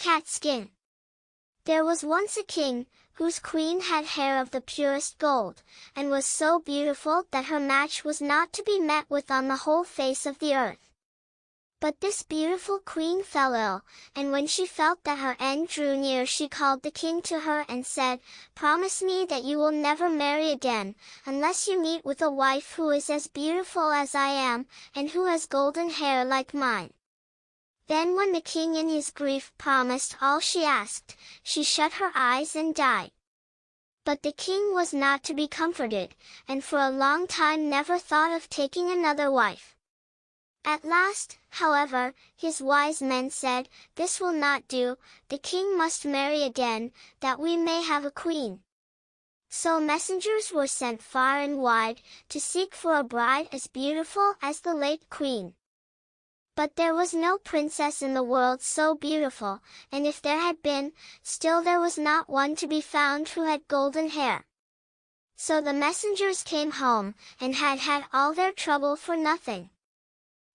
Catskin. There was once a king, whose queen had hair of the purest gold, and was so beautiful that her match was not to be met with on the whole face of the earth. But this beautiful queen fell ill, and when she felt that her end drew near she called the king to her and said, "Promise me that you will never marry again, unless you meet with a wife who is as beautiful as I am, and who has golden hair like mine." Then when the king in his grief promised all she asked, she shut her eyes and died. But the king was not to be comforted, and for a long time never thought of taking another wife. At last, however, his wise men said, "This will not do, the king must marry again, that we may have a queen." So messengers were sent far and wide, to seek for a bride as beautiful as the late queen. But there was no princess in the world so beautiful, and if there had been, still there was not one to be found who had golden hair. So the messengers came home, and had all their trouble for nothing.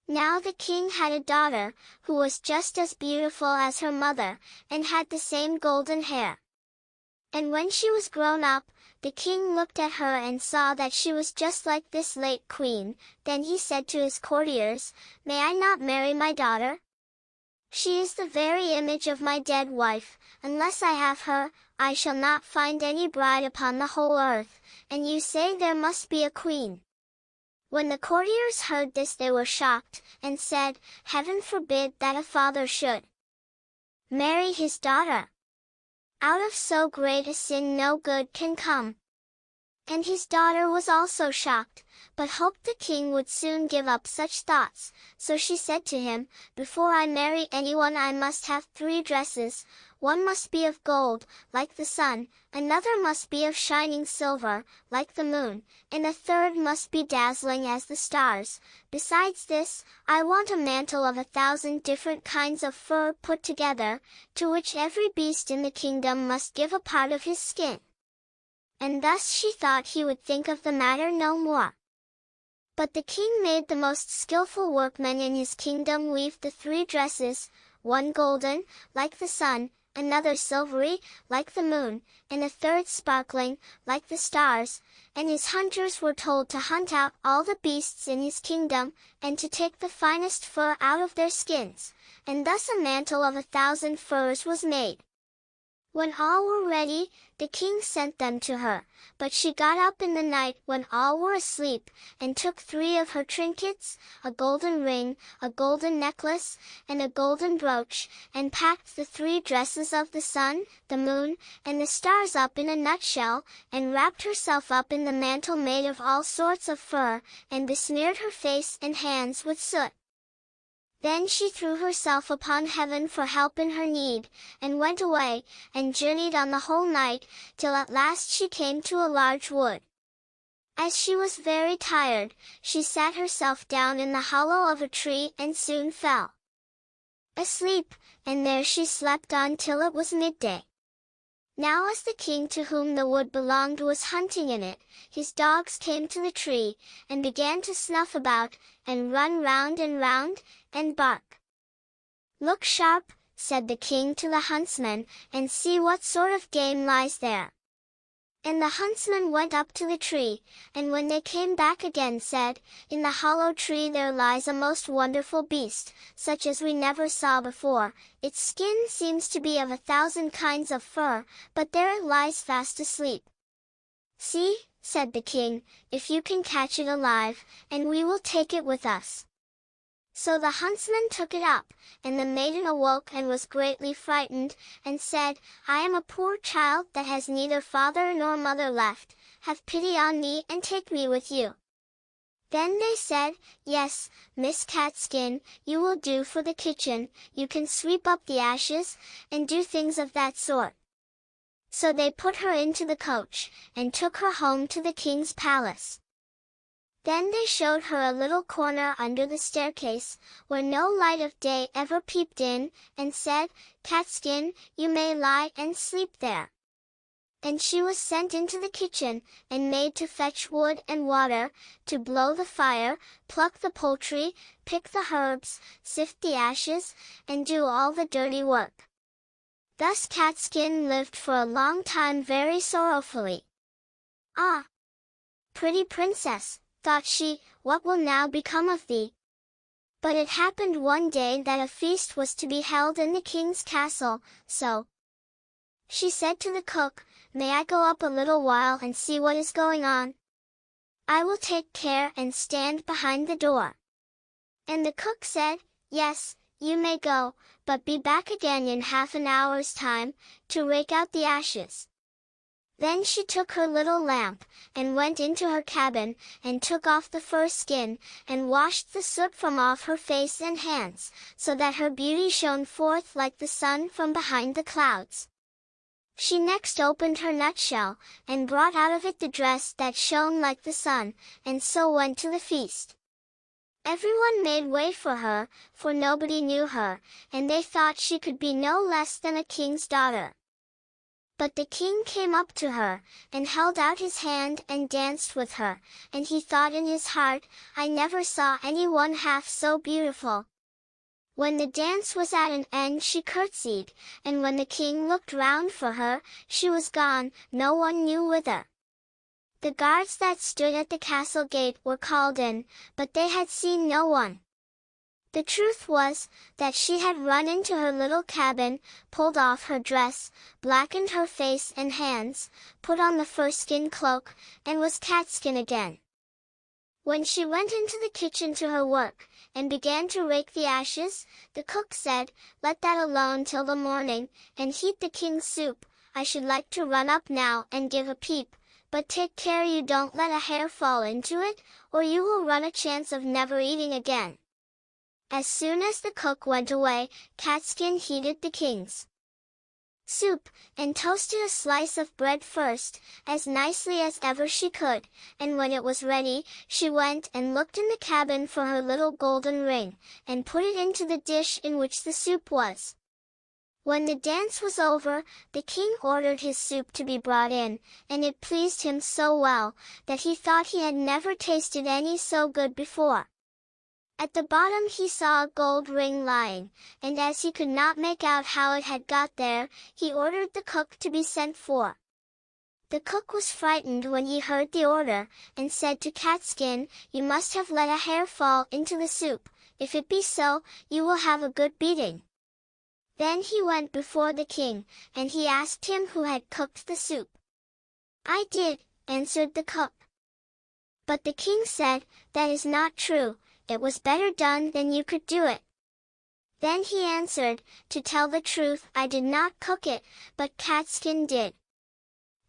Now the king had a daughter, who was just as beautiful as her mother, and had the same golden hair. And when she was grown up, the king looked at her and saw that she was just like this late queen. Then he said to his courtiers, "May I not marry my daughter? She is the very image of my dead wife. Unless I have her, I shall not find any bride upon the whole earth, and you say there must be a queen." When the courtiers heard this they were shocked, and said, "Heaven forbid that a father should marry his daughter. Out of so great a sin no good can come." And his daughter was also shocked, but hoped the king would soon give up such thoughts, so she said to him, "Before I marry anyone I must have 3 dresses. One must be of gold, like the sun, another must be of shining silver, like the moon, and a third must be dazzling as the stars. Besides this, I want a mantle of 1,000 different kinds of fur put together, to which every beast in the kingdom must give a part of his skin." And thus she thought he would think of the matter no more. But the king made the most skillful workmen in his kingdom weave the 3 dresses, one golden, like the sun, another silvery, like the moon, and a third sparkling, like the stars, and his hunters were told to hunt out all the beasts in his kingdom, and to take the finest fur out of their skins, and thus a mantle of 1,000 furs was made. When all were ready, the king sent them to her, but she got up in the night when all were asleep, and took 3 of her trinkets, a golden ring, a golden necklace, and a golden brooch, and packed the 3 dresses of the sun, the moon, and the stars up in a nutshell, and wrapped herself up in the mantle made of all sorts of fur, and besmeared her face and hands with soot. Then she threw herself upon heaven for help in her need, and went away, and journeyed on the whole night, till at last she came to a large wood. As she was very tired, she sat herself down in the hollow of a tree and soon fell asleep, and there she slept on till it was midday. Now as the king to whom the wood belonged was hunting in it, his dogs came to the tree, and began to snuff about, and run round and round, and bark. "Look sharp," said the king to the huntsman, "and see what sort of game lies there." And the huntsman went up to the tree, and when they came back again said, "In the hollow tree there lies a most wonderful beast, such as we never saw before. Its skin seems to be of 1,000 kinds of fur, but there it lies fast asleep." "See," said the king, "if you can catch it alive, and we will take it with us." So the huntsman took it up, and the maiden awoke and was greatly frightened, and said, "I am a poor child that has neither father nor mother left. Have pity on me and take me with you." Then they said, "Yes, Miss Catskin, you will do for the kitchen, you can sweep up the ashes, and do things of that sort." So they put her into the coach, and took her home to the king's palace. Then they showed her a little corner under the staircase, where no light of day ever peeped in, and said, "Catskin, you may lie and sleep there." And she was sent into the kitchen, and made to fetch wood and water, to blow the fire, pluck the poultry, pick the herbs, sift the ashes, and do all the dirty work. Thus Catskin lived for a long time very sorrowfully. Ah, pretty princess, thought she, what will now become of thee? But it happened one day that a feast was to be held in the king's castle, so she said to the cook, "May I go up a little while and see what is going on? I will take care and stand behind the door." And the cook said, "Yes, you may go, but be back again in half an hour's time, to rake out the ashes." Then she took her little lamp, and went into her cabin, and took off the fur skin, and washed the soot from off her face and hands, so that her beauty shone forth like the sun from behind the clouds. She next opened her nutshell, and brought out of it the dress that shone like the sun, and so went to the feast. Everyone made way for her, for nobody knew her, and they thought she could be no less than a king's daughter. But the king came up to her, and held out his hand and danced with her, and he thought in his heart, "I never saw any one half so beautiful." When the dance was at an end she curtsied, and when the king looked round for her, she was gone, no one knew whither. The guards that stood at the castle gate were called in, but they had seen no one. The truth was, that she had run into her little cabin, pulled off her dress, blackened her face and hands, put on the fur-skin cloak, and was Catskin again. When she went into the kitchen to her work, and began to rake the ashes, the cook said, "Let that alone till the morning, and heat the king's soup. I should like to run up now and give a peep, but take care you don't let a hair fall into it, or you will run a chance of never eating again." As soon as the cook went away, Catskin heated the king's soup, and toasted a slice of bread first, as nicely as ever she could, and when it was ready, she went and looked in the cabin for her little golden ring, and put it into the dish in which the soup was. When the dance was over, the king ordered his soup to be brought in, and it pleased him so well, that he thought he had never tasted any so good before. At the bottom he saw a gold ring lying, and as he could not make out how it had got there, he ordered the cook to be sent for. The cook was frightened when he heard the order, and said to Catskin, "You must have let a hair fall into the soup. If it be so, you will have a good beating." Then he went before the king, and he asked him who had cooked the soup. "I did," answered the cook. But the king said, "That is not true. It was better done than you could do it." Then he answered, "To tell the truth, I did not cook it, but Catskin did."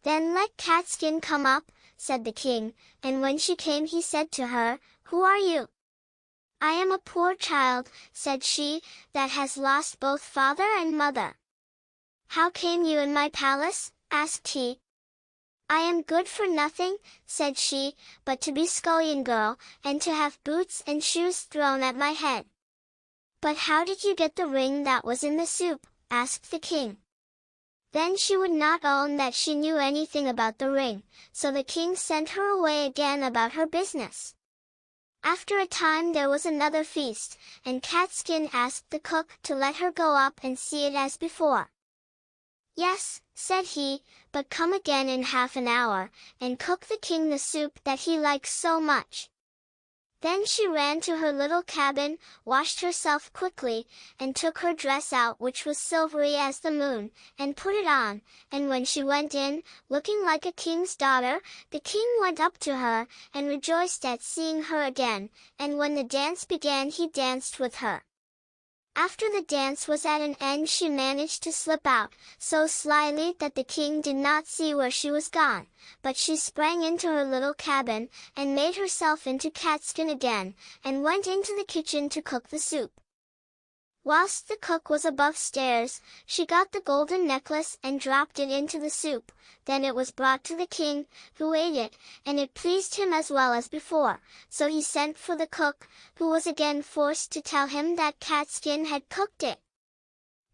"Then let Catskin come up," said the king, and when she came he said to her, "Who are you?" "I am a poor child," said she, "that has lost both father and mother." "How came you in my palace?" asked he. "I am good for nothing," said she, "but to be scullion girl, and to have boots and shoes thrown at my head." "But how did you get the ring that was in the soup?" asked the king. Then she would not own that she knew anything about the ring, so the king sent her away again about her business. After a time there was another feast, and Catskin asked the cook to let her go up and see it as before. "Yes," said he, "but come again in half an hour, and cook the king the soup that he likes so much." Then she ran to her little cabin, washed herself quickly, and took her dress out which was silvery as the moon, and put it on, and when she went in, looking like a king's daughter, the king went up to her, and rejoiced at seeing her again, and when the dance began he danced with her. After the dance was at an end she managed to slip out, so slyly that the king did not see where she was gone, but she sprang into her little cabin, and made herself into Catskin again, and went into the kitchen to cook the soup. Whilst the cook was above stairs, she got the golden necklace and dropped it into the soup, then it was brought to the king, who ate it, and it pleased him as well as before, so he sent for the cook, who was again forced to tell him that Catskin had cooked it.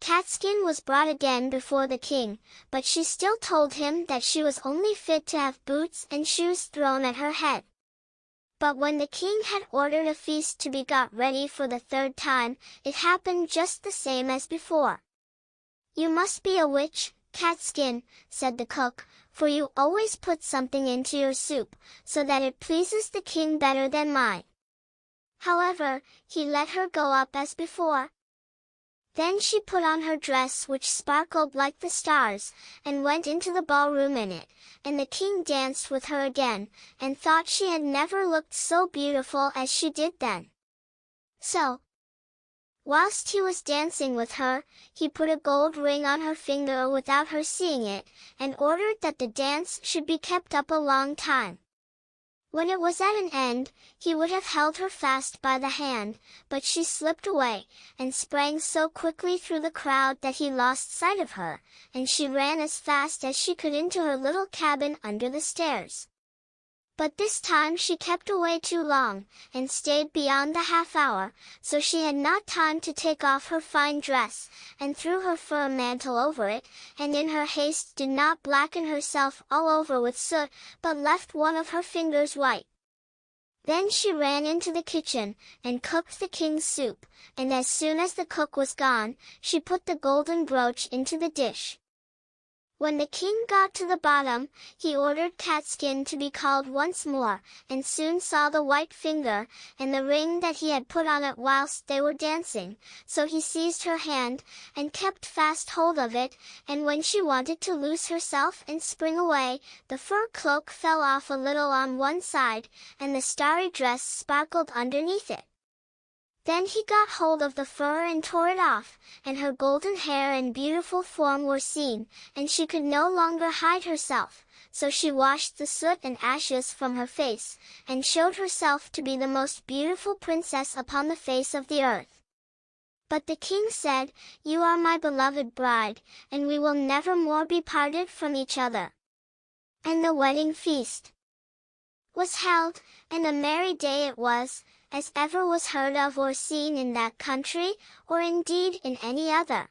Catskin was brought again before the king, but she still told him that she was only fit to have boots and shoes thrown at her head. But when the king had ordered a feast to be got ready for the third time, it happened just the same as before. "You must be a witch, Catskin," said the cook, "for you always put something into your soup, so that it pleases the king better than mine." However, he let her go up as before. Then she put on her dress which sparkled like the stars, and went into the ballroom in it, and the king danced with her again, and thought she had never looked so beautiful as she did then. So, whilst he was dancing with her, he put a gold ring on her finger without her seeing it, and ordered that the dance should be kept up a long time. When it was at an end, he would have held her fast by the hand, but she slipped away, and sprang so quickly through the crowd that he lost sight of her, and she ran as fast as she could into her little cabin under the stairs. But this time she kept away too long, and stayed beyond the half-hour, so she had not time to take off her fine dress, and threw her fur mantle over it, and in her haste did not blacken herself all over with soot, but left one of her fingers white. Then she ran into the kitchen, and cooked the king's soup, and as soon as the cook was gone, she put the golden brooch into the dish. When the king got to the bottom, he ordered Catskin to be called once more, and soon saw the white finger, and the ring that he had put on it whilst they were dancing, so he seized her hand, and kept fast hold of it, and when she wanted to loose herself and spring away, the fur cloak fell off a little on one side, and the starry dress sparkled underneath it. Then he got hold of the fur and tore it off, and her golden hair and beautiful form were seen, and she could no longer hide herself, so she washed the soot and ashes from her face, and showed herself to be the most beautiful princess upon the face of the earth. But the king said, "You are my beloved bride, and we will never more be parted from each other." And the wedding feast was held, and a merry day it was, as ever was heard of or seen in that country, or indeed in any other.